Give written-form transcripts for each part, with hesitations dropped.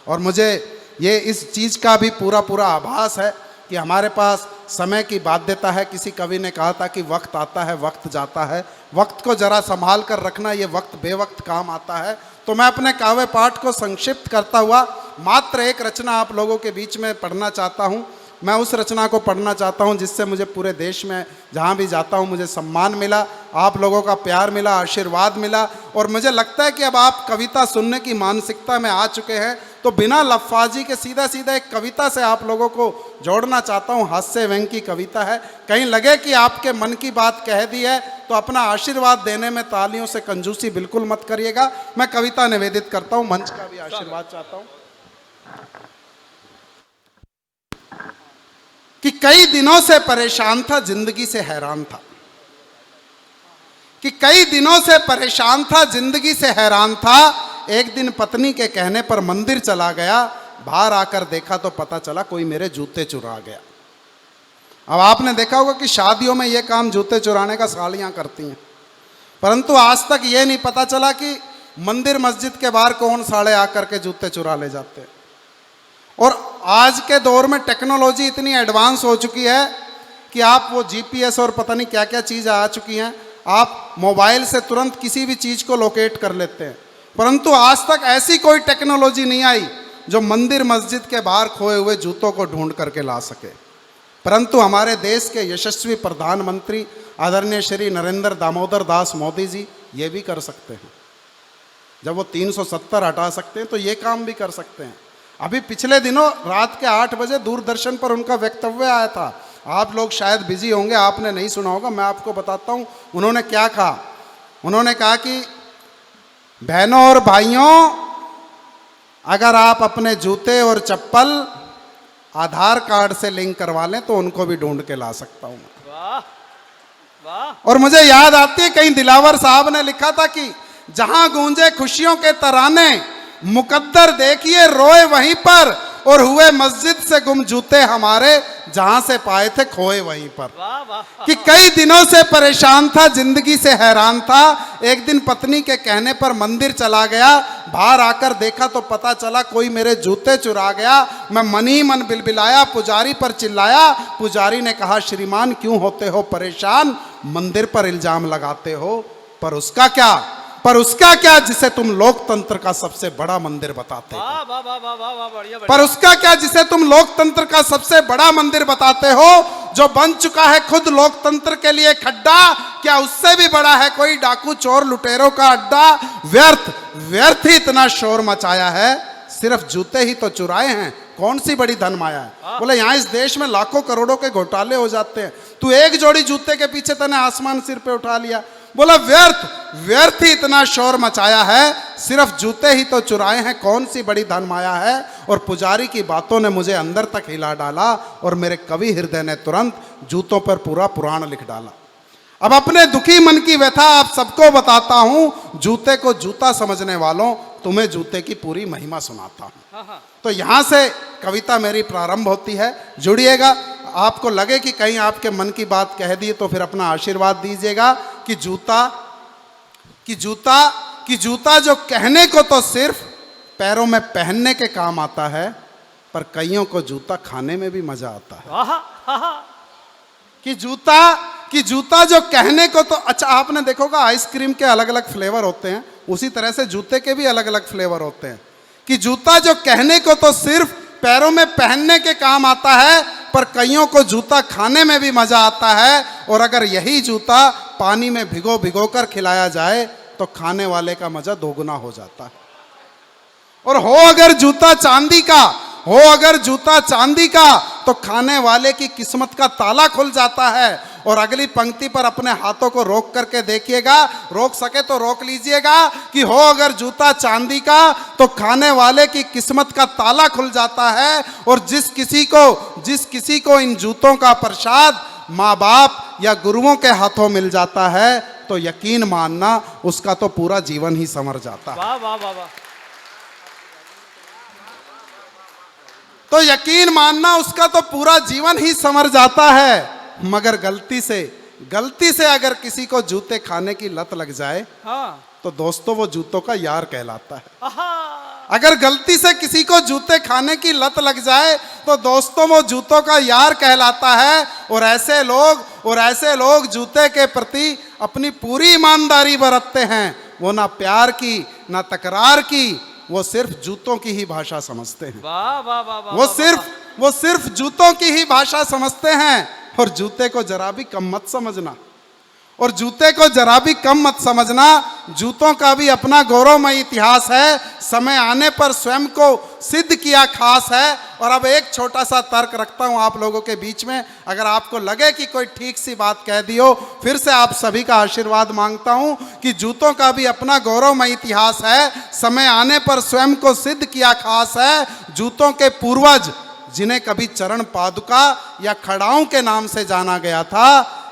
और मुझे ये इस चीज़ का भी पूरा आभास है कि हमारे पास समय की बाध्यता है। किसी कवि ने कहा था कि वक्त आता है वक्त जाता है, वक्त को जरा संभाल कर रखना, ये वक्त बेवक्त काम आता है। तो मैं अपने काव्य पाठ को संक्षिप्त करता हुआ मात्र एक रचना आप लोगों के बीच में पढ़ना चाहता हूँ। मैं उस रचना को पढ़ना चाहता हूँ जिससे मुझे पूरे देश में जहाँ भी जाता हूँ मुझे सम्मान मिला, आप लोगों का प्यार मिला, आशीर्वाद मिला। और मुझे लगता है कि अब आप कविता सुनने की मानसिकता में आ चुके हैं, तो बिना लफ्फाजी के सीधा सीधा एक कविता से आप लोगों को जोड़ना चाहता हूँ। हास्य व्यंग की कविता है, कहीं लगे कि आपके मन की बात कह दी है तो अपना आशीर्वाद देने में तालियों से कंजूसी बिल्कुल मत करिएगा। मैं कविता निवेदित करता हूँ, मंच का भी आशीर्वाद चाहता हूँ। कि कई दिनों से परेशान था, जिंदगी से हैरान था। कि कई दिनों से परेशान था, जिंदगी से हैरान था। एक दिन पत्नी के कहने पर मंदिर चला गया, बाहर आकर देखा तो पता चला कोई मेरे जूते चुरा गया। अब आपने देखा होगा कि शादियों में यह काम जूते चुराने का सालियां करती हैं, परंतु आज तक ये नहीं पता चला कि मंदिर मस्जिद के बाहर कौन साले आकर के जूते चुरा ले जाते हैं। और आज के दौर में टेक्नोलॉजी इतनी एडवांस हो चुकी है कि आप वो जीपीएस और पता नहीं क्या क्या चीज़ आ चुकी हैं, आप मोबाइल से तुरंत किसी भी चीज़ को लोकेट कर लेते हैं। परंतु आज तक ऐसी कोई टेक्नोलॉजी नहीं आई जो मंदिर मस्जिद के बाहर खोए हुए जूतों को ढूंढ करके ला सके। परंतु हमारे देश के यशस्वी प्रधानमंत्री आदरणीय श्री नरेंद्र दामोदर दास मोदी जी ये भी कर सकते हैं। जब वो 370 हटा सकते हैं तो ये काम भी कर सकते हैं। अभी पिछले दिनों रात के 8 बजे दूरदर्शन पर उनका वक्तव्य आया था। आप लोग शायद बिजी होंगे, आपने नहीं सुना होगा, मैं आपको बताता हूँ उन्होंने क्या कहा। उन्होंने कहा कि बहनों और भाइयों, अगर आप अपने जूते और चप्पल आधार कार्ड से लिंक करवा लें तो उनको भी ढूंढ के ला सकता हूँ। वाह वाह। और मुझे याद आती है कहीं दिलावर साहब ने लिखा था कि जहां गूंजे खुशियों के तराने, मुकद्दर देखिए रोए वहीं पर, और हुए मस्जिद से गुम जूते हमारे, जहां से पाए थे खोए वहीं पर। वाह वाह। कि कई दिनों से परेशान था, जिंदगी से हैरान था। एक दिन पत्नी के कहने पर मंदिर चला गया, बाहर आकर देखा तो पता चला कोई मेरे जूते चुरा गया। मैं मन ही मन बिलबिलाया, पुजारी पर चिल्लाया। पुजारी ने कहा, श्रीमान क्यों होते हो परेशान, मंदिर पर इल्जाम लगाते हो, पर उसका क्या जिसे तुम लोकतंत्र का सबसे बड़ा मंदिर बताते हो। वाह वाह वाह वाह वाह वाह, बढ़िया बढ़िया। पर उसका क्या जिसे तुम लोकतंत्र का सबसे बड़ा मंदिर बताते हो, जो बन चुका है खुद लोकतंत्र के लिए खड्डा, क्या उससे भी बड़ा है कोई डाकू चोर लुटेरों का अड्डा। व्यर्थ ही इतना शोर मचाया है, सिर्फ जूते ही तो चुराए हैं, कौन सी बड़ी धन माया है। बोले यहाँ इस देश में लाखों करोड़ों के घोटाले हो जाते हैं, तू एक जोड़ी जूते के पीछे तने आसमान सिर पे उठा लिया। बोला व्यर्थ ही इतना शोर मचाया है, सिर्फ जूते ही तो चुराए हैं, कौन सी बड़ी धन माया है। और पुजारी की बातों ने मुझे अंदर तक हिला डाला और मेरे कवि हृदय ने तुरंत जूतों पर पूरा पुराण लिख डाला। अब अपने दुखी मन की व्यथा आप सबको बताता हूं, जूते को जूता समझने वालों, तुम्हें जूते की पूरी महिमा सुनाता हूं। तो यहां से कविता मेरी प्रारंभ होती है, जुड़िएगा। आपको लगे कि कहीं आपके मन की बात कह दी तो फिर अपना आशीर्वाद दीजिएगा। कि जूता जो कहने को तो सिर्फ पैरों में पहनने के काम आता है, पर कईयों को जूता खाने में भी मजा आता है। कि जूता जो कहने को तो, अच्छा आपने देखोगा आइसक्रीम के अलग अलग फ्लेवर होते हैं, उसी तरह से जूते के भी अलग अलग फ्लेवर होते हैं। कि जूता जो कहने को तो सिर्फ पैरों में पहनने के काम आता है, पर कईयों को जूता खाने में भी मजा आता है। और अगर यही जूता पानी में भिगो कर खिलाया जाए तो खाने वाले का मजा दोगुना हो जाता है। और हो अगर जूता चांदी का तो खाने वाले की किस्मत का ताला खुल जाता है। और अगली पंक्ति पर अपने हाथों को रोक करके देखिएगा, रोक सके तो रोक लीजिएगा। कि हो अगर जूता चांदी का तो खाने वाले की किस्मत का ताला खुल जाता है। और जिस किसी को इन जूतों का प्रसाद माँ बाप या गुरुओं के हाथों मिल जाता है, तो यकीन मानना उसका तो पूरा जीवन ही संवर जाता है। वाह वाह वाह वाह। तो यकीन मानना उसका तो पूरा जीवन ही संवर जाता है। मगर गलती से अगर किसी को जूते खाने की लत लग जाए, हाँ, तो दोस्तों वो जूतों का यार कहलाता है। आहा। अगर गलती से किसी को जूते खाने की लत लग जाए तो दोस्तों वो जूतों का यार कहलाता है। और ऐसे लोग जूते के प्रति अपनी पूरी ईमानदारी बरतते हैं। वो ना प्यार की ना तकरार की, वो सिर्फ जूतों की ही भाषा समझते हैं। वाह वाह वाह वाह, वो सिर्फ जूतों की ही भाषा समझते हैं। और जूते को जरा भी कम मत समझना, और जूते को जरा भी कम मत समझना। जूतों का भी अपना गौरवमय इतिहास है, समय आने पर स्वयं को सिद्ध किया खास है। और अब एक छोटा सा तर्क रखता हूं आप लोगों के बीच में, अगर आपको लगे कि कोई ठीक सी बात कह दी हो, फिर से आप सभी का आशीर्वाद मांगता हूं कि जूतों का भी अपना गौरवमय इतिहास है, समय आने पर स्वयं को सिद्ध किया खास है। जूतों के पूर्वज जिन्हें कभी चरण पादुका या खड़ाओं के नाम से जाना गया था,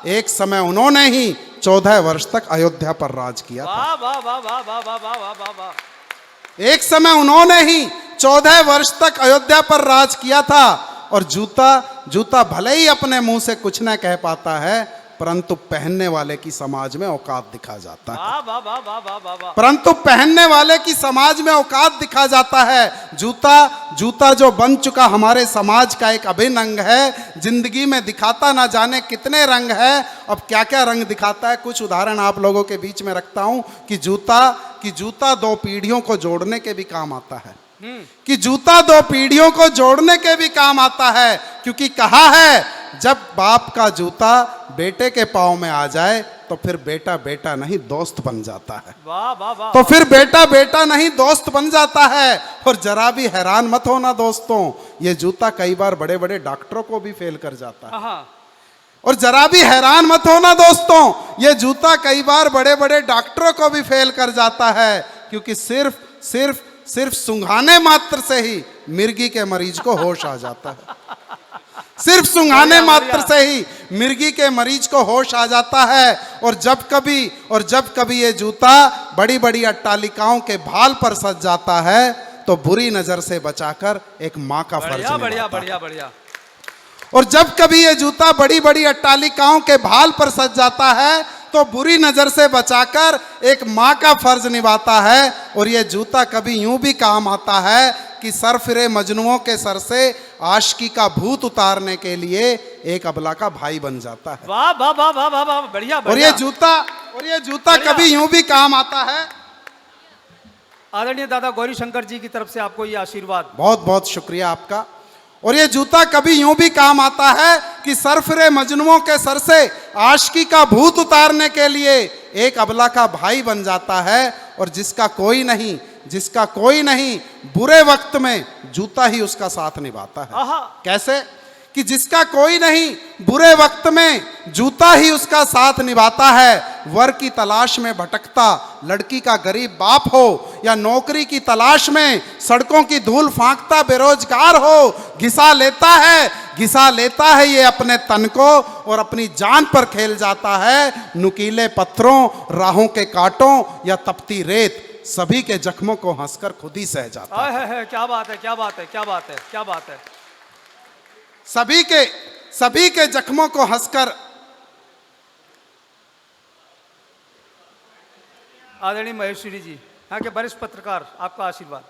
एक समय उन्होंने ही 14 वर्ष तक अयोध्या पर राज किया था। वाह वाह वाह वाह वाह वाह वाह वाह वाह वाह। एक समय उन्होंने ही 14 वर्ष तक अयोध्या पर राज किया था। और जूता भले ही अपने मुंह से कुछ न कह पाता है, परंतु पहनने वाले की समाज में औकात दिखा जाता है। वाह वाह वाह वाह वाह वाह वाह। परंतु पहनने वाले की समाज में औकात दिखा जाता है। जूता जो बन चुका हमारे समाज का एक अभिन्न अंग है, जिंदगी में दिखाता ना जाने कितने रंग है। अब क्या क्या रंग दिखाता है, कुछ उदाहरण आप लोगों के बीच में रखता हूं कि जूता 2 पीढ़ियों को जोड़ने के भी काम आता है। कि जूता 2 पीढ़ियों को जोड़ने के भी काम आता है, क्योंकि कहा है जब बाप का जूता बेटे के पांव में आ जाए तो फिर बेटा बेटा नहीं दोस्त बन जाता है। वाह वाह वाह। तो फिर बेटा बेटा नहीं दोस्त बन जाता है। और जरा भी हैरान मत होना दोस्तों, ये जूता कई बार बड़े बड़े डॉक्टरों को भी फेल कर जाता है। और जरा भी हैरान मत होना दोस्तों, ये जूता कई बार बड़े बड़े डॉक्टरों को भी फेल कर जाता है, क्योंकि सिर्फ सुंघाने मात्र से ही मिर्गी के मरीज को होश आ जाता है। सिर्फ सुंघाने मात्र से ही मिर्गी के मरीज को होश आ जाता है। और जब कभी ये जूता बड़ी बड़ी अट्टालिकाओं के भाल पर सज जाता है, तो बुरी नजर से बचाकर एक माँ का फर्ज निभाता है। बढ़िया बढ़िया बढ़िया। और जब कभी ये जूता बड़ी बड़ी अट्टालिकाओं के भाल पर सज जाता है, तो बुरी नजर से बचाकर एक माँ का फर्ज निभाता है। और ये जूता कभी यूं भी काम आता है कि सर फिरे मजनुओं के सर से आशिकी का भूत उतारने के लिए एक अबला का भाई बन जाता है। वाह वाह वाह वाह वाह वाह, बढ़िया। और ये जूता कभी यूं भी काम आता है। आदरणीय दादा गौरी शंकर जी की तरफ से आपको ये आशीर्वाद। बहुत बहुत शुक्रिया आपका। और ये जूता कभी यूं भी काम आता है कि सर फिरे मजनुओं के सर से आशिकी का भूत उतारने के लिए एक अबला का भाई बन जाता है। और जिसका कोई नहीं बुरे वक्त में जूता ही उसका साथ निभाता है। कैसे? कि जिसका कोई नहीं बुरे वक्त में जूता ही उसका साथ निभाता है। वर की तलाश में भटकता लड़की का गरीब बाप हो, या नौकरी की तलाश में सड़कों की धूल फांकता बेरोजगार हो, घिसा लेता है ये अपने तन को और अपनी जान पर खेल जाता है। नुकीले पत्थरों, राहों के कांटों या तपती रेत, सभी के जख्मों को हंसकर खुद ही सह जाता है। क्या बात है, क्या बात है, क्या बात है, क्या बात है। सभी के जख्मों को हंसकर। आदरणीय महेश्वरी जी, यहाँ के वरिष्ठ पत्रकार, आपका आशीर्वाद।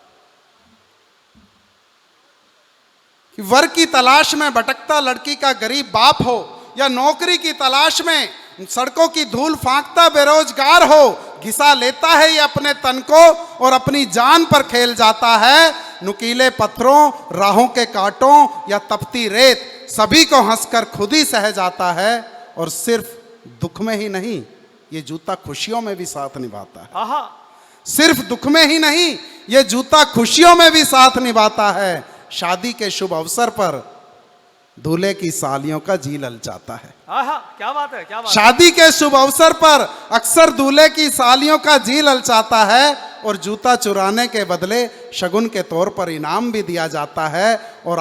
कि वर की तलाश में भटकता लड़की का गरीब बाप हो, या नौकरी की तलाश में सड़कों की धूल फांकता बेरोजगार हो, घिसा लेता है ये अपने तन को और अपनी जान पर खेल जाता है। नुकीले पत्थरों, राहों के कांटों या तपती रेत, सभी को हंसकर खुद ही सह जाता है। और सिर्फ दुख में ही नहीं, ये जूता खुशियों में भी साथ निभाता है। सिर्फ दुख में ही नहीं, ये जूता खुशियों में भी साथ निभाता है। शादी के शुभ अवसर पर दूल्हे की सालियों का जी ललचाता है। क्या बात है, क्या बात। शादी के शुभ अवसर पर अक्सर दूल्हे की सालियों का जी ललचाता है। और जूता चुराने के बदले शगुन के तौर पर इनाम भी दिया जाता है। और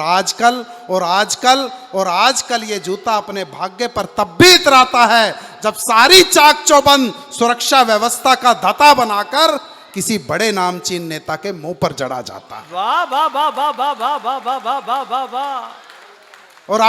आजकल ये जूता अपने भाग्य पर तब भी इतराता है जब सारी चाक चौबंद सुरक्षा व्यवस्था का धता बनाकर किसी बड़े नामचीन नेता के मुंह पर जड़ा जाता है। वाह वाह वाह वाह वाह वाह वाह वाह वाह वाह वाह। और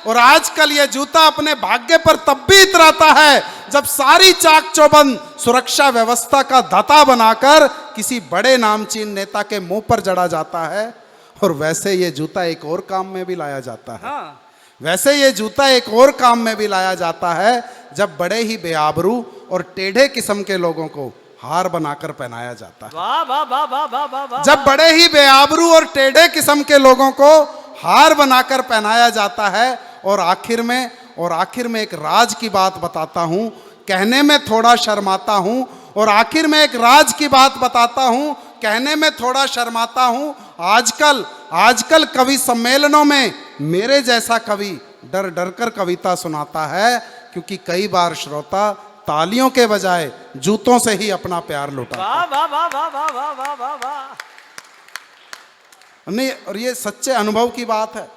और आजकल ये जूता अपने भाग्य पर तब भी इतराता है जब सारी चाक चौबंद सुरक्षा व्यवस्था का दाता बनाकर किसी बड़े नामचीन नेता के मुंह पर जड़ा जाता है। और वैसे ये जूता एक और काम में भी लाया जाता है। हाँ। वैसे ये जूता एक और काम में भी लाया जाता है जब बड़े ही बेआबरू और टेढ़े किस्म के लोगों को हार बनाकर पहनाया जाता है। वाह वाह वाह वाह वाह वाह वाह। जब बड़े ही बेआबरू और टेढ़े किस्म के लोगों को हार बनाकर पहनाया जाता है। और आखिर में एक राज की बात बताता हूं, कहने में थोड़ा शर्माता हूं। और आखिर में एक राज की बात बताता हूं, कहने में थोड़ा शर्माता हूं। आजकल कवि सम्मेलनों में मेरे जैसा कवि डर डर कर कविता सुनाता है, क्योंकि कई बार श्रोता तालियों के बजाय जूतों से ही अपना प्यार लुटाता है। वाह वाह वाह वाह वाह वाह वाह वाह वाह। नहीं, और ये सच्चे अनुभव की बात है।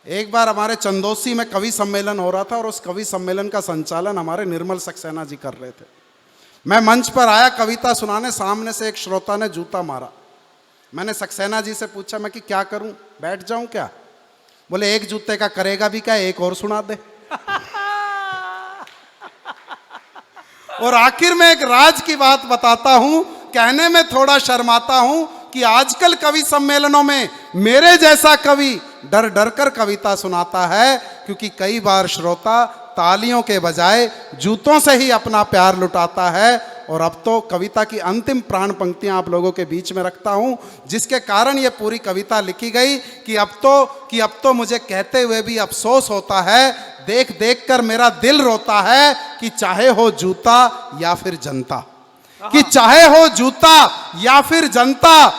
एक बार हमारे चंदोसी में कवि सम्मेलन हो रहा था और उस कवि सम्मेलन का संचालन हमारे निर्मल सक्सेना जी कर रहे थे। मैं मंच पर आया कविता सुनाने, सामने से एक श्रोता ने जूता मारा। मैंने सक्सेना जी से पूछा मैं कि क्या करूं, बैठ जाऊं क्या? बोले एक जूते का करेगा भी क्या, एक और सुना दे। और आखिर में एक राज की बात बताता हूं, कहने में थोड़ा शर्माता हूं कि आजकल कवि सम्मेलनों में मेरे जैसा कवि डर डर कर कविता सुनाता है, क्योंकि कई बार श्रोता तालियों के बजाय जूतों से ही अपना प्यार लुटाता है। और अब तो कविता की अंतिम प्राण पंक्तियां आप लोगों के बीच में रखता हूं, जिसके कारण ये पूरी कविता लिखी गई कि अब तो मुझे कहते हुए भी अफसोस होता है, देख देख कर मेरा दिल रोता है कि चाहे हो जूता या फिर जनता, कि चाहे हो जूता या फिर जनता,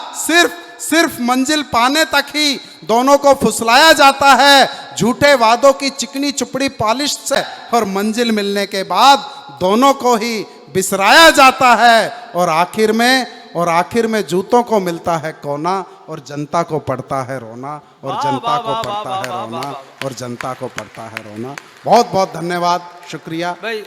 सिर्फ मंजिल पाने तक ही दोनों को फुसलाया जाता है झूठे वादों की चिकनी चुपड़ी पॉलिश से, और मंजिल मिलने के बाद दोनों को ही बिसराया जाता है। और आखिर में जूतों को मिलता है कोना और जनता को पड़ता है रोना, और जनता को पड़ता है रोना, और जनता को पड़ता है रोना। बहुत बहुत धन्यवाद, शुक्रिया भाई।